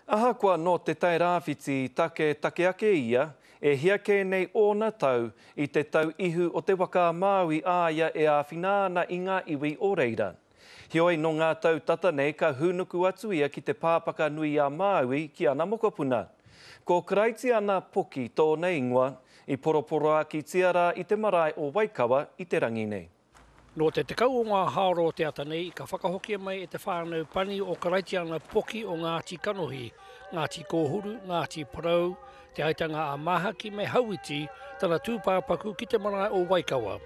Ahakoa no te tairawhiti take ake ia, e hiake nei ōna tau I te tau ihu o te waka Māui āia e a whinana I ngā iwi o reira. Hioi no ngā tau tata nei ka hunuku atu ia ki te pāpaka nui a Māui ki ana mokopuna. Ko karaiti ana poki tōna ingoa I poroporo aki tiara I te marae o Waikawa I te rangi nei. No te tekau o ngā haoro te ata nei, ka whakahokia mai e te whānau pani o karaiti ana poki o Ngāti Kanohi, Ngāti Kōhuru, Ngāti Parau, te aitanga a Mahaki me Hauiti, tana tūpāpaku ki te marae o Waikawa.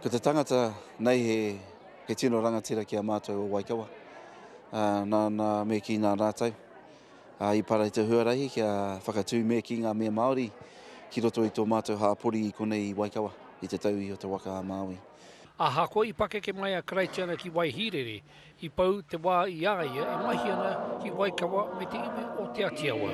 Ko te tangata nei he tino rangatira ki a mātou o Waikawa, nā me ki ngā rātau. I para I te huarahi kia whakatū me ki ngā mea Māori, ki roto I tō mātou hāpori I konei Waikawa, I te tau I o te waka a Māui. Ahako I pakeke mai a karaiti ana ki Waihirere, I pau te wā I āia e mahi ana ki Waikawa me te iwi o te Atiawa.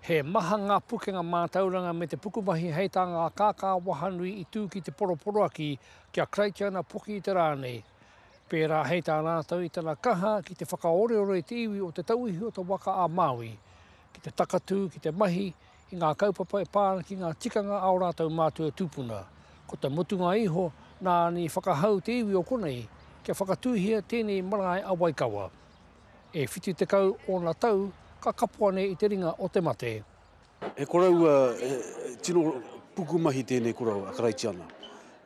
He maha ngā pukenga mātauranga me te pukumahi heitanga a kākā wahanui I tū ki te poroporoaki kia karaiti ana poki I te rānei. Pērā heita rātau I tana kaha ki te whakaoreore I te iwi o te tauihi o te waka a Māui, ki te takatū, ki te mahi, I ngā kaupapa e pāna ki ngā tikanga ao rātau mātua tūpuna. Ko te mutunga iho, nā ni whakahau te iwi o konei, kia whakatūhia tēnei marae a Waikawa. E whiti te kau o nā tau, ka kapua nei I te ringa o te mate. He korau tino pukumahi tēnei korau a karaiti ana.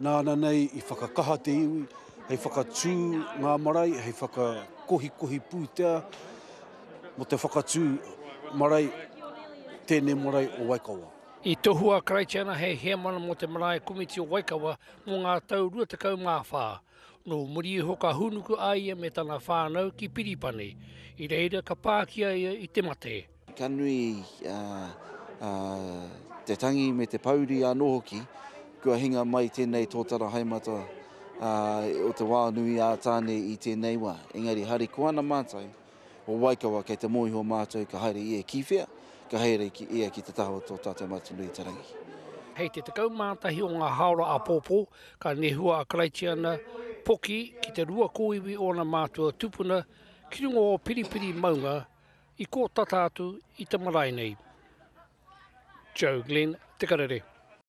Nāna nei I whakakaha te iwi, hei whakatū ngā marae, hei whakakohi pūtea, mo te whakatū marae, tēnei marae o Waikawa. I tohua karaiti ana hei hea mana mo te marae komiti o Waikawa mo ngā tau 20 ngā whā. No muri ho ka hunuku aia me tana whānau ki Piripane. I reira ka pākia ia I te mate. Ka nui te tangi me te pauri anō hoki, kua hinga mai tēnei tōtara haimata o te wā nui a tāne I tēnei wā. Engari hari koana mātai o Waikawa kei te moiho mātou ka haere ia kiwhea, ka haere ia ki te taho tō tātou mātunui tarangi. Hei te tekau mātahi o ngā haora a pōpō, ka nehua a karaiti ana poki ki te rua kōiwi o ngā mātua tupuna, ki rungo o piripiri maunga, I kō tatātu I te marae nei. Joe Glenn, Te Karere.